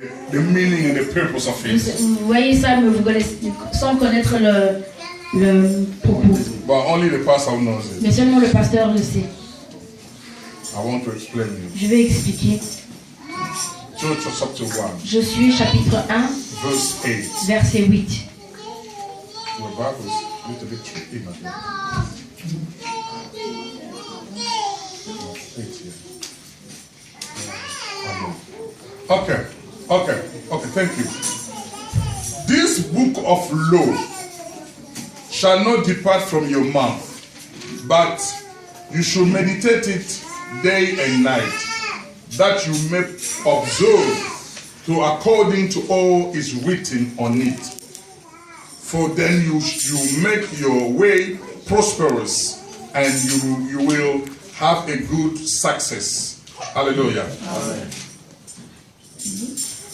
The meaning and the purpose of it. Vous voyez ça, mais vous connaissez, sans connaître le propos. But only the pastor knows it. Mais seulement le pasteur le sait. I want to explain it. Je vais expliquer. Joshua chapter 1. Je suis chapitre 1, Verse 8. verset 8. Your Bible is a little bit tricky, my dear. Okay, thank you. This book of law shall not depart from your mouth, but you should meditate it day and night, that you may observe to according to all is written on it. For then you make your way prosperous, and you will have a good success. Hallelujah. Amen.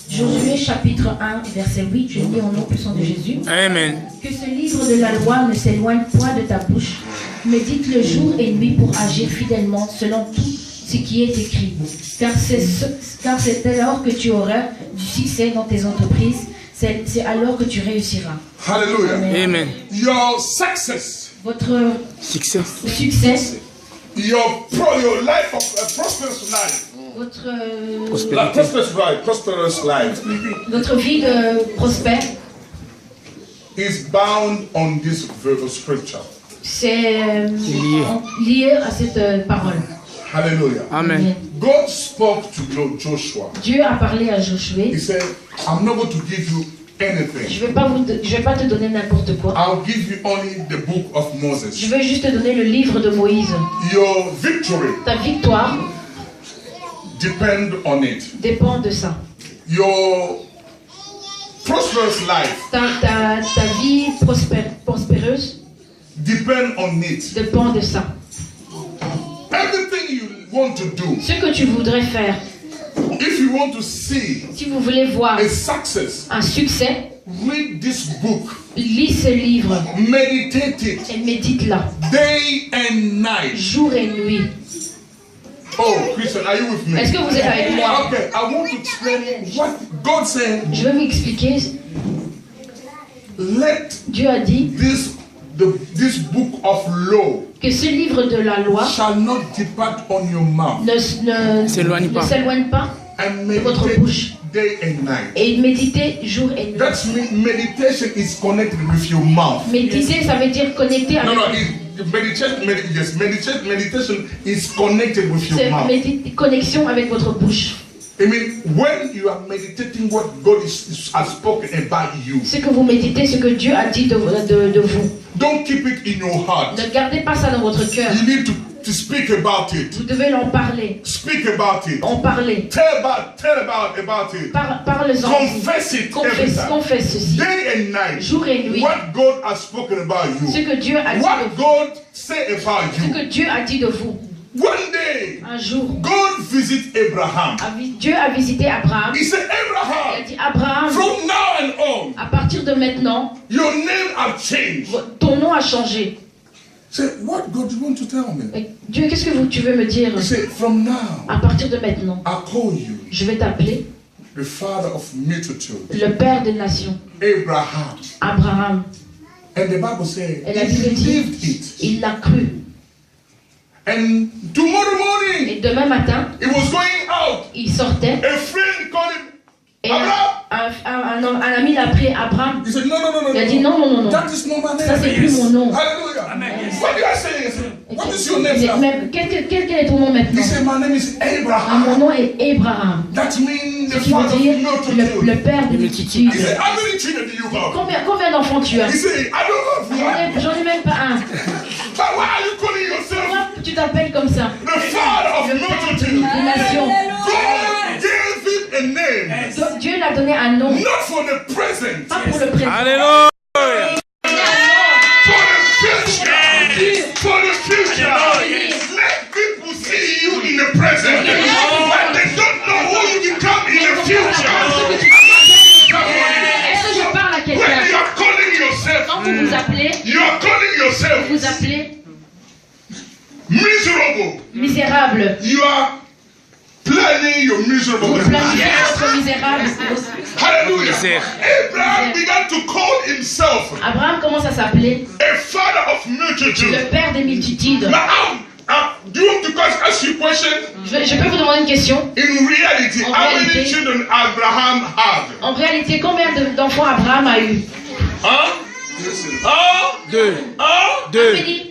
Josué chapitre 1 verset 8, je lis au nom puissant de Jésus. Amen. Que ce livre de la loi ne s'éloigne point de ta bouche. Médite-le jour et nuit pour agir fidèlement selon tout ce qui est écrit. Car c'est alors que tu auras du succès dans tes entreprises. C'est alors que tu réussiras. Hallelujah. Amen. Your success. Votre succès. Your life of a prosperous life. Votre prosperous life. Votre vie prospère. Is bound on this scripture. C'est lié à cette parole. Hallelujah. Amen. God spoke to Joshua. Dieu a parlé à Josué. He said, I'm not going to give you anything. Je vais pas te donner n'importe quoi. I'll give you only the book of Moses. Je vais juste te donner le livre de Moïse. Your victory. Ta victoire depend on it. Dépend de ça. Your prosperous life. Ta vie prospéreuse depend on it. Dépend de ça. Everything you want to do. Ce que tu voudrais faire. If you want to see. Si vous voulez voir a success. Un succès. Read this book. Lis ce livre. Meditate it. Et médite-la. Day and night. Jour et nuit. Oh, Christian, are you with me? Est-ce que vous êtes avec moi? Okay, I want to explain what God said. Je vais vous expliquer. Dieu a dit this book of law que ce livre de la loi shall not depart on your mouth. Ne s'éloigne pas de votre bouche. Day and night. Et méditer jour et nuit. That's meditation is connected with your mouth. Méditer, ça veut dire connecter avec. Meditation is connected with your mouth. Connexion avec votre bouche. I mean, when you are meditating what God has spoken about you. Ce que vous méditez, ce que Dieu a dit de vous. Don't keep it in your heart. Ne gardez pas ça dans votre cœur. You need to speak about it. Vous devez en parler. Speak about it. En parler. Tell about it. Parle-en. Confess it. Confesse ceci. Day and night. Jour et nuit. What God has spoken about you. Ce que Dieu a dit What de vous. God say about you. Ce que Dieu a dit de vous. One day, un jour, God visit Abraham. Dieu a visité Abraham. He said, Abraham, il a dit Abraham, from now and on, à partir de maintenant, your name has changed. Ton nom a changé. Say, what God you want to tell me? Et Dieu, qu'est-ce que tu veux me dire? He said, from now, à partir de maintenant, I call you. Je vais t'appeler the father of multitude. Le père des nations. Abraham. Abraham. And the Bible says, et la Bible dit, il l'a cru. And tomorrow morning, et demain matin, he was going out. Il sortait. A friend called him. Et un ami l'a pris, Abraham. He said, no. Il a dit non. That is not my name. Ça c'est plus mon nom. Hallelujah. Amen. What do I say? What is your name now? Quel est ton nom maintenant? He said, my name is Abraham. Mon nom est Abraham. That means the Ce qui veut dire le père des multitudes. He said, how many children do you have? Combien d'enfants tu as? He said, I don't know. J'en ai même pas un. But why are you calling yourself? Pourquoi tu t'appelles comme ça? The father of multitude. Des nations. God gave him a name. Dieu l'a donné un nom. Not for the present. Pas pour le présent. Alléluia. For the future. Let people see you in the present. But they don't know who you become in the future. Est-ce que je parle à quelqu'un? When you are calling yourself, quand vous vous appelez, you are calling yourself, vous appelez miserable. Misérable. You are planning your miserable Vous life. planifiez votre misérable. Hallelujah. Misère. Abraham began to call himself Abraham commence à s'appeler a father of multitudes. le père des multitudes. Now, do you want to ask you a question? Je peux vous demander une question? In reality, En how many réalité. children Abraham had? En réalité, combien d'enfants Abraham a eu? Huh? Ah? 2. Ah? 2. Félix,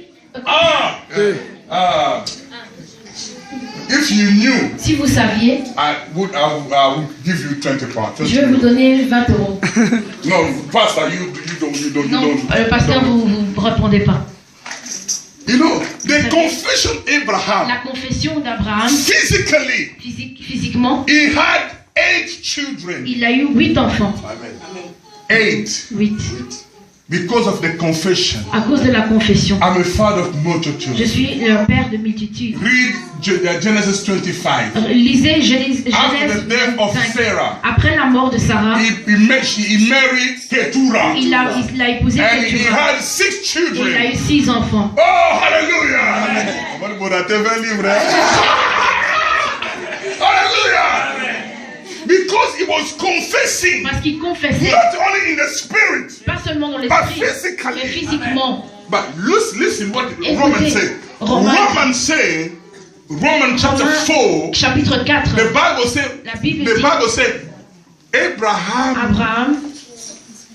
Ah? 2. If you knew, si vous saviez, I would give you 20 pounds. je vais vous donner 20 euros. No, Pastor, you don't. Non, le pasteur, vous ne répondez pas. You know, the confession Abraham, La confession d'Abraham, physically, physiquement, he had 8 children. il a eu 8 enfants. 8. 8. Because of the confession. À cause de la confession. I'm a father of Je multitudes. suis le père de multitudes. Read Genesis 25. Lisez Genèse After the death of 25. Sarah, Après la mort de Sarah, he married Keturah. il a épousé And he Keturah. had 6 Et il a children. eu 6 enfants. Oh, hallelujah! Hallelujah! Because he was confessing, Parce qu'il confessait, not only in the spirit, pas seulement dans but l'esprit, mais physically. physiquement. But listen what Écoutez, Romans say. Romains. Romans chapter 4, Chapitre 4. the Bible said, La Bible dit, Abraham, Abraham,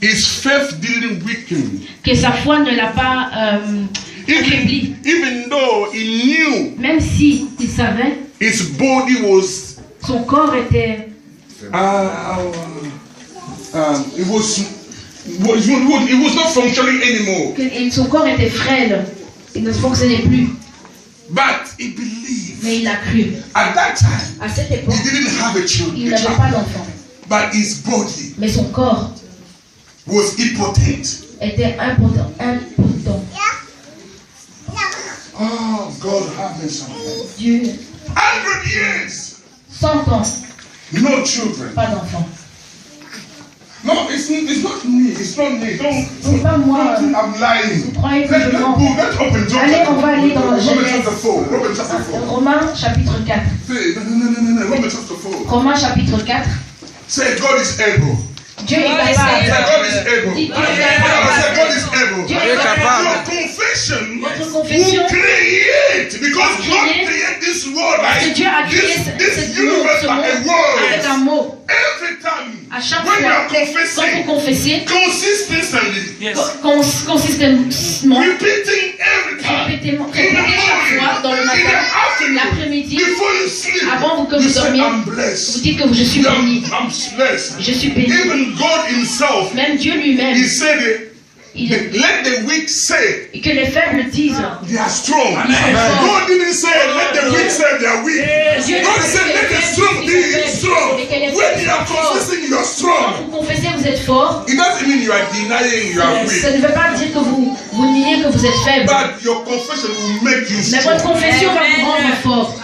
his faith didn't weaken. que sa foi ne l'a pas affaibli. Even though he knew Même si il savait, his body was son corps était, it was not functioning anymore. son corps était frêle. Il ne fonctionnait plus. But he believed. Mais il a cru. At that time, À cette époque, he didn't have a il child. n'avait pas d'enfant. But his body Mais son corps was impotent. était impotent. Oh, God have mercy on me. Dieu, 100 years, 100 ans, no children. pas d'enfant. No, it's not me. It's not me. C'est pas moi. I'm lying. Vous croyez que Let's je mens? go. Let's open John. Allez, on va aller dans Romans Genèse. chapter 4. Romans chapter 4. Romains chapitre 4. Say, no. Romans chapter 4. Romains chapitre 4. Say, God is able. Dieu est Say, capable. God is able. Dieu est Say, God is capable. able. Dieu est est capable. Your confession Votre confession, will create, because God Créer. created this world parce que like Dieu a créé this cette universe ce like a monde avec world. un mot. Every time À chaque when you fois, are quand vous confessing confessez, Yes. consistemment, repeating every time répétez in the chaque fois dans le morning, in matin, the afternoon, l'après-midi, before you sleep, avant que you vous say, dormiez, I'm vous blessed. dites que je suis béni. I'm blessed. Je suis béni. Even God himself, Même Dieu lui-même, he said, il est, let the weak say que les faibles disent. they are strong. Ils sont forts. God didn't say let the weak say they are weak. Dieu God dit said que let les the faibles strong disent qu'ils be sont strong. faibles et que les When faibles you are sont forts. confessing you are Quand strong, vous confessez, vous êtes fort. it doesn't mean you are denying you are Ça weak. ne veut pas dire que vous niez que vous êtes faible. But your confession will make you Mais votre strong. confession va vous rendre fort.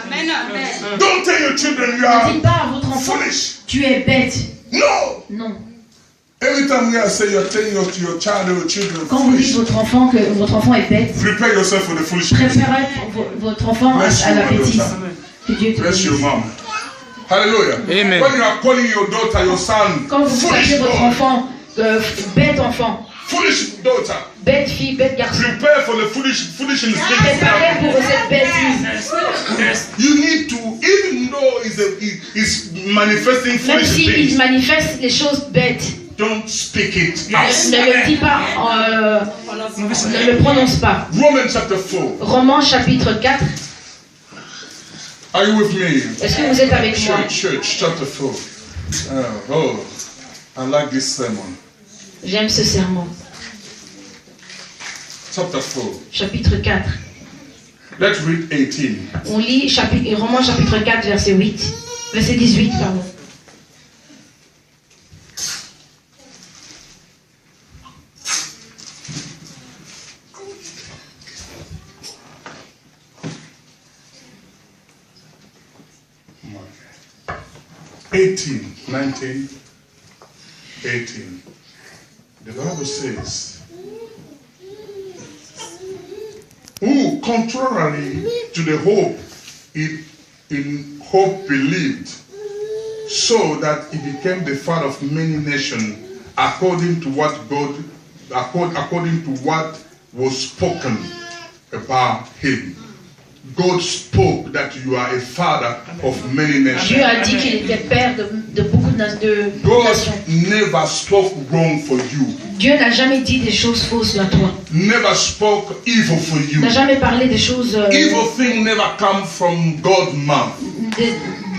Don't tell your children you Ne are dites pas à votre enfant, foolish. tu es bête. No. Non. Every time we are saying you're telling your child or your children Quand vous dites foolish, votre enfant que votre enfant est bête, prepare yourself for the foolishness. préférez votre enfant à la bêtise. Que Dieu te Bless your bénisse. mom. Hallelujah. Amen. When you are calling your daughter, your son, Quand vous foolish appelez votre boy, enfant bête enfant, foolish daughter, bête fille, bête garçon, prepare for the foolishness. préparez pour cette bêtise. You need to, even though it's manifesting Même foolish s'il things, manifeste les choses bêtes, don't speak it ne out. le dis pas, ne le prononce pas. Romans chapter 4. Romains chapitre 4. Are you with me? Est-ce que vous êtes avec moi? Church chapter 4. Oh, I like this sermon. J'aime ce sermon. Chapter 4. Chapitre 4. Let's read 18. On lit Romains chapitre 4, verset 8. Verset 18, pardon. Okay. 18, 19, 18. The Bible says, who contrary to the hope in hope believed, so that he became the father of many nations, according to what was spoken about him. God spoke that you are a father of many nations. Dieu a dit qu'il était père de beaucoup de nations. God never spoke wrong for you. Dieu n'a jamais dit des choses fausses à toi. Never spoke evil for you. N'a jamais parlé des choses. Evil thing never come from God's mouth.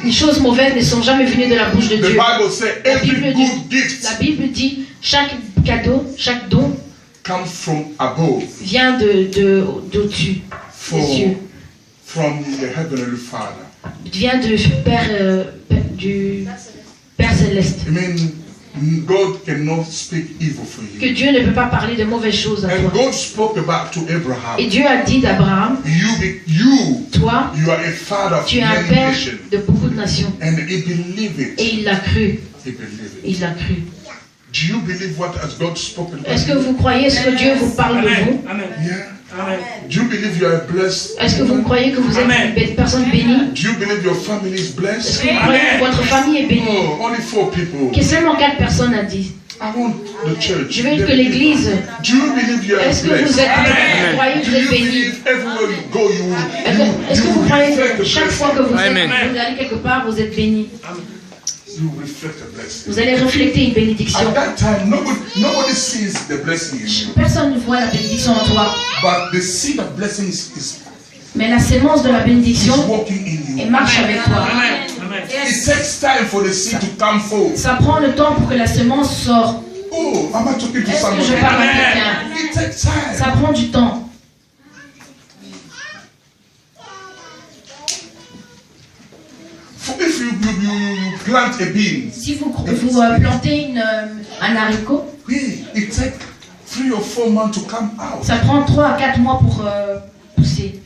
Les choses mauvaises ne sont jamais venues de la bouche de The Dieu. Bible says every good gift La Bible dit chaque cadeau, chaque don comes from above. vient d'au-dessus des cieux. From the heavenly Father. Vient du Père céleste. I mean, God cannot speak evil for you. Que Dieu ne peut pas parler de mauvaises choses à And toi. God spoke about to Abraham. Et Dieu a dit d'Abraham, toi, you are a father of tu es un many père nations. de beaucoup de nations. And he believed it. Et il l'a cru. He believed it. Il l'a cru. Do you believe what has God spoken about Est-ce que you? vous croyez ce que Dieu vous parle de vous? Yeah. Do you believe you are blessed? Est-ce que vous croyez que vous êtes une personne bénie? Do you believe your family is Est-ce blessed? que vous croyez que votre famille est bénie? Oh, only 4 people. Que seulement 4 personnes a dit. I want the church. Je veux que l'église. Do you believe you are Est-ce que blessed? vous croyez que vous Do êtes you béni? believe everywhere you go, Est-ce que vous croyez reflect que the chaque fois que blessing? vous Amen. allez quelque part, vous êtes béni? You reflect the blessing. Vous allez refléter une bénédiction. At that time, nobody sees the blessing in you. Personne ne voit la bénédiction en toi. But the seed of blessing is Mais la sémence de la bénédiction working in elle you. marche avec toi. It takes time for the seed to come forth. Ça prend le temps pour que la semence sorte. Oh, am I talking to Est-ce que somebody? je parle à quelqu'un? It takes time. Ça prend du temps. If you plant a bean, Si vous plantez un haricot, it takes 3 or 4 months to come out. ça prend 3 à 4 mois pour pousser.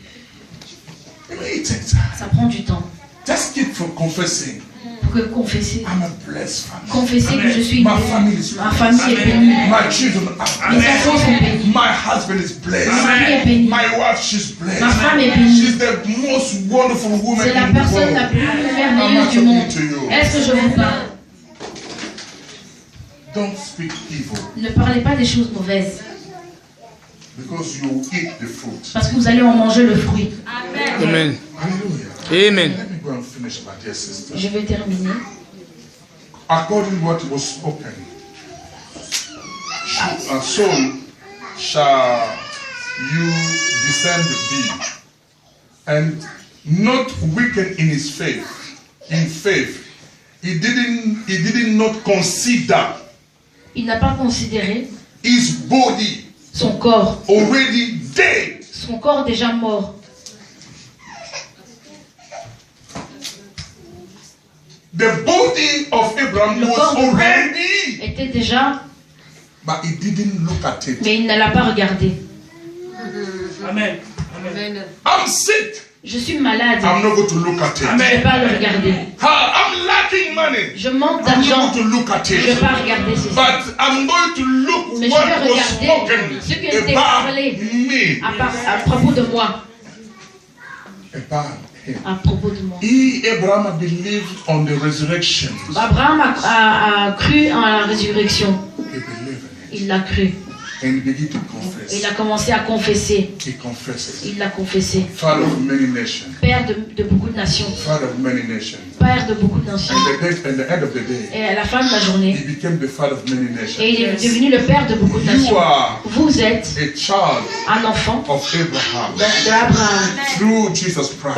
It takes time. Ça prend du temps. Just keep confessing. Pour que confesser. I'm a blessed family. Confesser que je suis My family is ma famille est bénie. My children are Mes enfants sont bénis. My husband is blessed. Ma mari est bénie. My wife, she's blessed. Ma femme est bénie. She's the most wonderful woman C'est la in the personne la world. plus merveilleuse I'm du not monde. talking to you. Est-ce que je vous parle? Don't speak evil Ne parlez pas des choses mauvaises. because you will eat the fruit. Parce que vous allez en manger le fruit. Amen. Hallelujah. Amen. Let me go and finish, my dear sister. Je vais terminer. According to what was spoken, so shall you descend be, and not weaken in his faith. In faith, he did not consider Il n'a pas considéré his body son corps. already dead. Son corps déjà mort. The body of Abraham Le was corps already, était déjà, but he didn't look at it. mais il ne l'a pas regardé. Amen. I'm sick. Je suis malade. I'm not going to look at it. Je ne vais pas le regarder. I'm lacking money. Je manque I'm d'argent. not going to look at Je ne vais it. pas regarder ceci. But I'm going to look Mais je what vais was regarder ce qui a été spoken about parlé me. à propos de moi. About him. À propos de moi. Abraham believed on the resurrection. Abraham a cru en la résurrection. He believed in it. Il l'a cru. And he began to confess. Il a commencé à confesser. He confessed it. Il l'a confessé. Father of many nations. Père de beaucoup de nations. Father of many nations. Père de beaucoup de nations. And the end of the day, Et à la fin de la journée, he became the father of many nations. et il est devenu le père de beaucoup de You nations. are Vous êtes a child un enfant of Abraham de Abraham through Jesus Christ.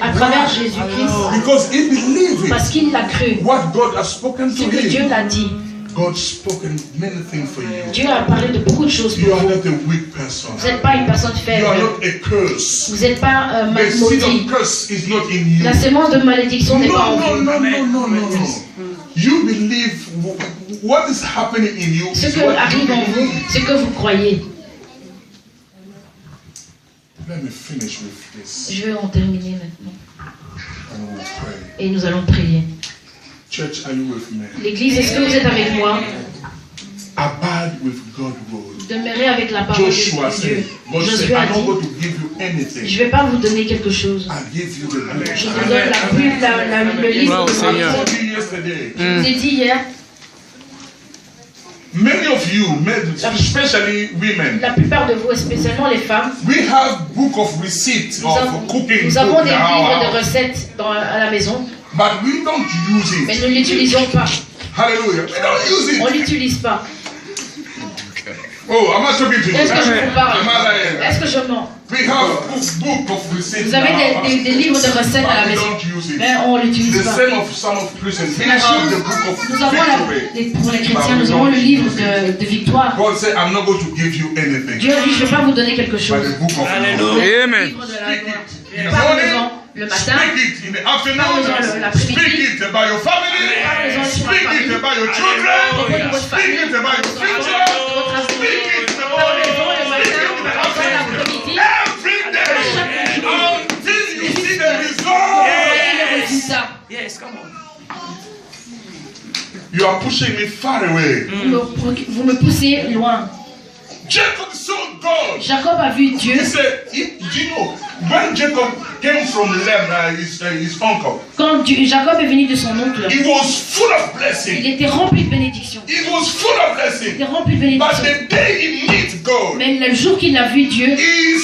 à travers Jésus-Christ. Because he believed it. Parce qu'il l'a cru. What God has spoken Ce to que Dieu him. l'a dit. God spoken many things for you. Dieu a parlé de beaucoup de choses pour You are vous. not a weak person. Vous n'êtes pas une personne You faible. are not a curse. Vous n'êtes pas The seed maudit. of curse is not in you. La sémence de malédiction n'est pas en No, vous. no, no, no, no, no. You believe what is happening in you Ce is qui what you arrive en vous, believe. c'est que vous croyez. Let me finish with this Je vais en terminer maintenant. and we'll pray. Et nous allons prier. Church, are you with me? L'église, est-ce que vous êtes avec moi? abide with God's word. Demeurez avec la parole Joshua de said, Dieu. God said, Josué a I'm not dit, going to give you anything. je ne vais pas vous donner quelque chose. I give you the Je blessing. vous donne la Bible, le livre de I Seigneur. told you yesterday, Je vous ai dit hier, many of you, especially women, la plupart de vous, et spécialement les femmes, we have book of receipts of cooking nous avons book des in our livres de house, recettes à la maison, but we don't use mais it. nous ne l'utilisons pas. Hallelujah. We don't use On ne it. l'utilise pas. Oh, I'm not talking to you. Est-ce que je vous parle? Am I lying? Est-ce que je mens? We have book of receipts. Vous in avez our house, des livres de recettes à la but we maison, don't use it. mais on ne l'utilise The pas. same of some of Christians. We C'est la have chose. the book of Nous avons victory. pour les chrétiens, nous avons le livre de victoire. God said, I'm not going to give you anything. Dieu a dit, je ne vais pas vous donner quelque But chose. the book of Alléluia. Le Amen. livre de la loi. in the Parlez-en morning, le matin, speak it in the afternoon, Parlez-en l'après-midi. speak it about your family, Parlez-en sur la speak it famille. about your Parlez-en children, de votre speak famille, it about your de future, votre avenir. speak it in the Parlez-en morning, le speak it matin, in the parlez-en afternoon, l'après-midi. every day, until you see the Voyez le result. résultat. Yes, come on. You are pushing me far away. Vous me poussez loin. Jacob saw God. Jacob a vu Dieu. He said, do you know, when Jacob came from his uncle, Quand Jacob est venu de son oncle, he was full of il blessing. était rempli de bénédictions. He was full of Il blessing. était rempli de But bénédictions. the day he met God, Mais le jour qu'il a vu Dieu, he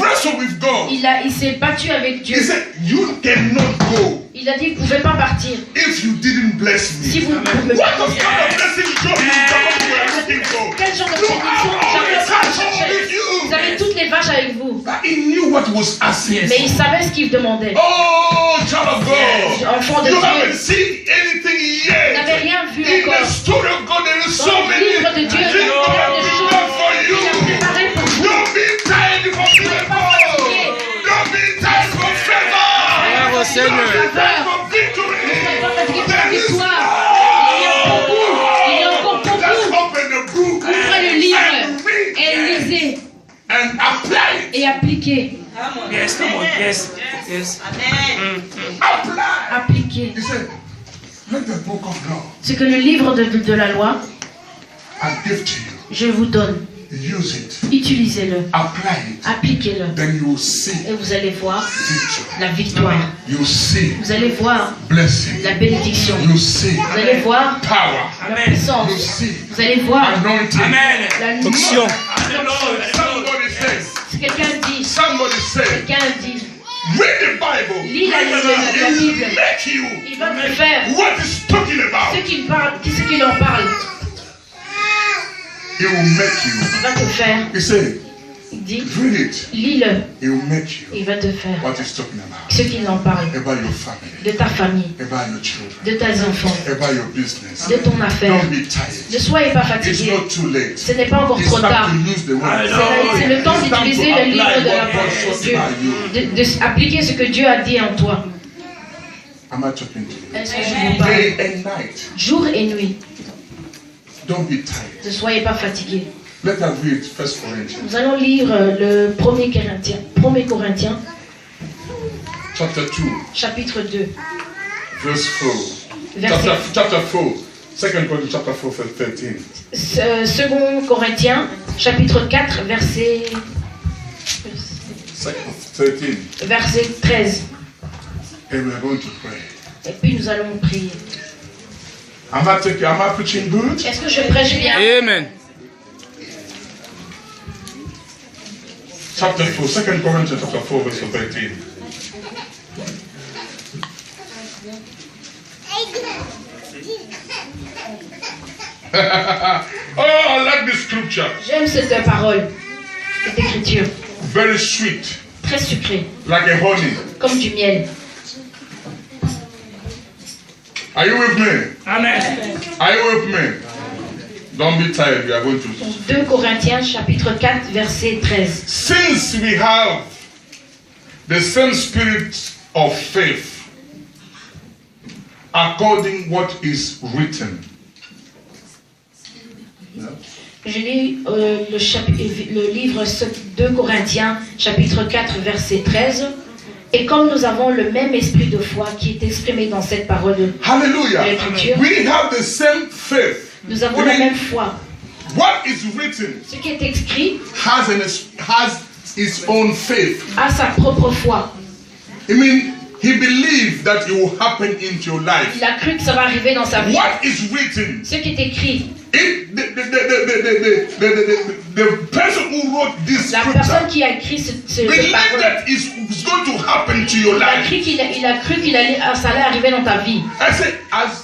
wrestled with God. il s'est battu avec He Dieu. said, you cannot go Il a dit, vous ne pouvez pas partir if you didn't bless me. si vous ne pouvez What pas. kind of blessing Jacob were looking for? Quel genre de You bénédiction have all the Jacob a cattle cherché? with Vous you. avez toutes les vaches avec vous. But he knew what was asking. Mais il savait ce qu'il demandait. Oh, child of God. Enfant de You Dieu, haven't seen anything vous yet. n'avez rien vu In the encore. story of God, there is Dans so le many livre de things Dieu, God il y a has des choses done for qu'il a you. préparées pour vous. Don't be tired for favor. Don't be tired for favor. Bravo, Seigneur. Don't be tired for Ne soyez pas fatigués victory. pour la There is victoire. Il y a beaucoup. Il y a encore Just beaucoup. open the book Ouvrez le livre and read et lisez and apply it. et appliquez. Yes, come on. Yes. Yes. Apply. Appliquez. He said, let the book of law Ce que le livre de la loi, I give to you. je vous donne. Use it. Utilisez-le. Apply it. Appliquez-le. Then you will see Et vous allez voir victory. la victoire. You will see Vous allez voir blessing. la bénédiction. You will see Vous allez voir power. la Amen. You puissance. see Vous allez voir anointing. Amen. la lumière. Onction. Somebody says, Si quelqu'un dit, quelqu'un dit, read the Bible. lis la It will Bible. make you Il va te faire what is talking about. ce qu'il en parle. It will make you. Il va te faire. He said, Il dit, read it. lis-le. It will make you Il va te faire what is talking about. ce qu'il en parle. About your family. De ta famille, About your children. de tes enfants, About your business. de ton affaire. Don't be tired. Ne soyez pas It's fatigués. not too late. Ce n'est pas encore It's trop tard. time to use the word. C'est le temps It's time d'utiliser to le livre apply de la what God parole de spoke Dieu. about you. D'appliquer ce que Dieu a dit en toi. Am I talking to you? Est-ce que je vous parle? Day and night. Jour et nuit. Don't be tired. Ne soyez pas fatigués. Let us read 1 Corinthians Nous allons lire le 1er Corinthiens, chapter 2, chapitre 2, verse 4. verset Chapter 4. 2 Corinthians chapter 4, verse 13. 2 Corinthiens, chapitre 4, verset 13. And we are going to pray. Et puis nous allons prier. Am I preaching good? Est-ce que je prêche bien? Amen. Chapter 4, 2 Corinthians chapter 4, verse 13. Oh, I like this scripture. J'aime cette parole, cette écriture, Very sweet, très sucrée, like a honey. comme du miel. Are you with me? Amen. Are you with me? Don't be tired, we are going to. 2 Corinthiens, chapitre 4, verset 13. Since we have the same spirit of faith, according what is written. Je lis le livre 2 Corinthiens, chapitre 4, verset 13. Et comme nous avons le même esprit de foi qui est exprimé dans cette parole de Hallelujah. l'Écriture, We have the same faith. nous avons la même foi. What is written Ce qui est écrit has its own faith. a sa propre foi. I mean, he believed that it will happen into your life. Il a cru que ça va arriver dans sa vie. What is written? Ce qui est écrit, The person who wrote this la personne scripture qui a écrit cette believed parole, that it's going to happen to your il a life. cru qu'il allait, ça allait arriver dans ta vie. I said,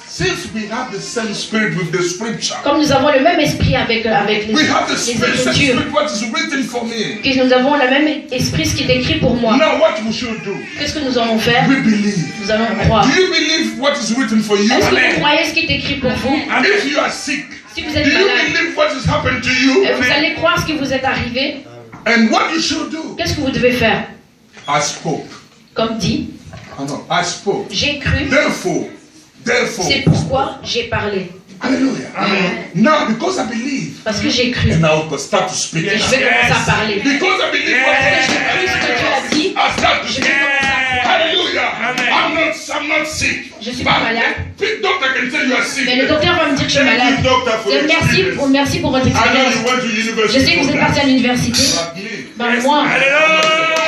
since we have the same spirit with the scripture, Comme nous avons le même esprit avec les we have the same Écritures, spirit what is written for me. que nous avons le même esprit, ce qui est écrit pour moi. Now what we should do? Qu'est-ce que nous allons faire? We believe. Nous allons croire. Do you believe what is written for you? Est-ce que vous croyez ce qui est écrit pour vous? If you are sick, Si vous do êtes you malade, believe what has happened to you? vous allez croire ce qui vous est arrivé. And what you should do? Qu'est-ce que vous devez faire? I spoke. Comme dit, I spoke. j'ai cru, Therefore, c'est pourquoi j'ai parlé. hallelujah. Now, because I believe, Parce que j'ai cru. and I will start to speak. Et je vais commencer à parler. Because I believe what Parce que j'ai cru ce que Dieu a dit. I start to Je speak. vais commencer à croire. Hallelujah. I'm not sick. Je suis pas malade. Big doctor can tell you are sick. Mais le docteur va me dire que je suis Thank malade. you, doctor, for Et your experience. merci pour votre I know expérience. you went to Je university. sais que vous for êtes that. parti à l'université. But me, Ben moi,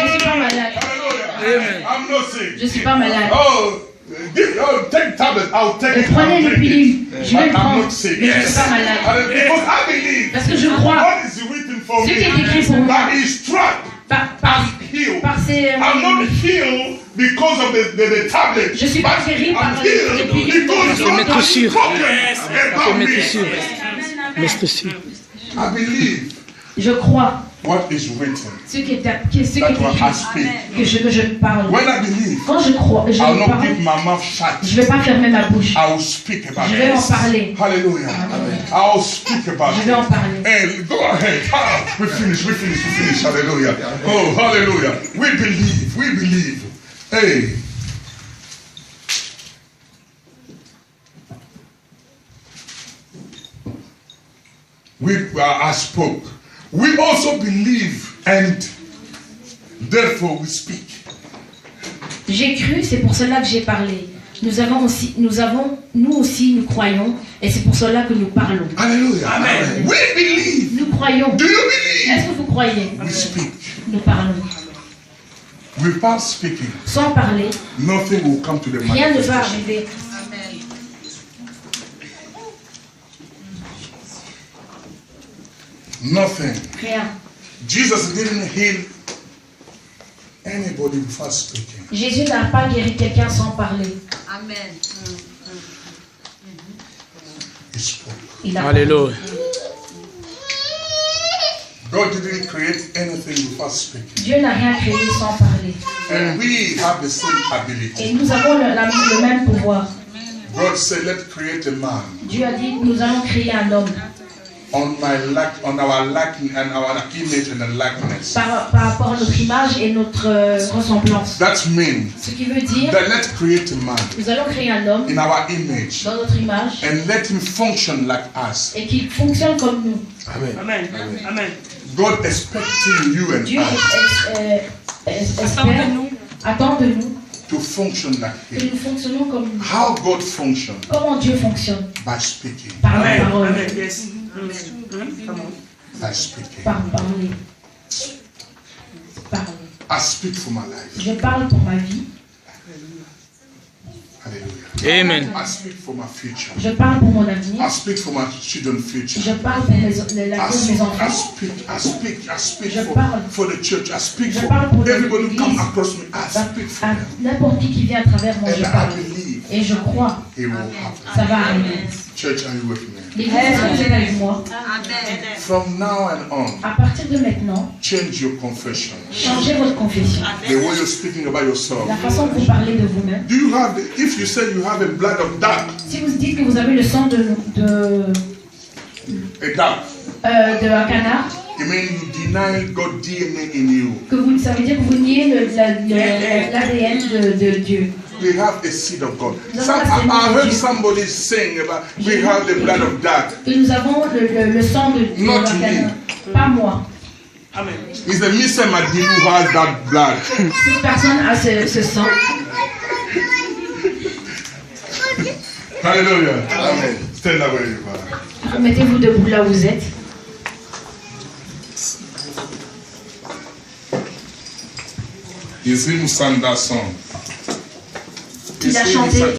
je suis pas malade. hallelujah. I'm not sick. Je suis pas malade. Take tablets. I'll take it. Prenez I'll le take it. pilule. Je vais le But I'm prendre. not sick. Mais je suis pas malade. Because I believe. Parce que je crois. What is written for Ce me? qui est écrit pour moi. By his stripe, I'm healed. Par ces, I'm not healed because of the tablet. Je suis pas guéri par I'm les healed pilules. because God mettre has sûr. spoken Faut about mettre me. sûr. Mettre sûr. I believe Je crois what is written. ce qui est That écrit, what I speak. que je parle. When I believe, Quand je crois, je I'll not parle, keep my mouth shut. je ne vais pas fermer ma bouche. I will speak about Je vais en it. parler. Hallelujah. I'll speak about Je vais en it. parler. Hey, go ahead. We finish. Hallelujah. Oh, hallelujah. We believe. Hey. I spoke. We also believe and therefore we speak. J'ai cru, c'est pour cela que j'ai parlé. Nous aussi, nous croyons, et c'est pour cela que nous parlons. Hallelujah. Amen. We believe. Nous croyons. Do you believe? Est-ce que vous croyez? We speak. Nous parlons. Without speaking, Sans parler, nothing will come to the rien ne va manifestation. arriver. Nothing. Rien. Jesus didn't heal anybody without speaking. Jésus n'a pas guéri quelqu'un sans parler. Amen. He spoke. Il a parlé. Alléluia. God didn't create anything without speaking. Dieu n'a rien créé sans parler. And we have the same ability. Et nous avons le même pouvoir. God said, let's create a man Dieu a dit, nous allons créer un homme on our likeness and our image and the likeness. par rapport à notre image et notre ressemblance. That means Ce qui veut dire, that let's create a man nous allons créer un homme in our image dans notre image and let him function like us. et qui fonctionne comme nous. Amen. Amen. God expecting you and Dieu us attend de nous to function like que him. nous fonctionnons comme nous. How God functions? Comment Dieu fonctionne? By speaking. Par la Amen. parole. Amen. Yes. Come on. By speaking. Par parler. Parler. I speak for my life. Je parle pour ma vie. Hallelujah. Amen. I speak for my future. Je parle pour mon I avenir. speak for my children's future. Je parle pour l'avenir de mes enfants. I speak Je parle. for the church. I speak Je for parle pour everybody who l'Église. come across me. I speak for À them. n'importe qui vient à travers moi, je And parle. I believe Et je crois, it will happen. ça va arriver. Church, are you with me? L'église, vous êtes avec moi. Amen. From now and on, À partir de maintenant, change your confession. changez votre confession. The way you're speaking about yourself. La façon dont vous parlez de vous-même. Do you have, if you say you have a blood of duck, Si vous dites que vous avez le sang de a duck, un canard, you mean you deny God's DNA in you. ça veut dire que vous niez l'ADN de Dieu. We have a seed of God. No, Some, that's I heard the- somebody saying about we have the blood of duck. Que nous avons le sang de Not un me. canard. Pas moi. Amen. It's the Mr. Madilu who has that blood. Cette personne a ce sang. Hallelujah. Amen. Stand up where you are. Mettez-vous debout là où vous êtes. He's him who sang that song. Il a chanté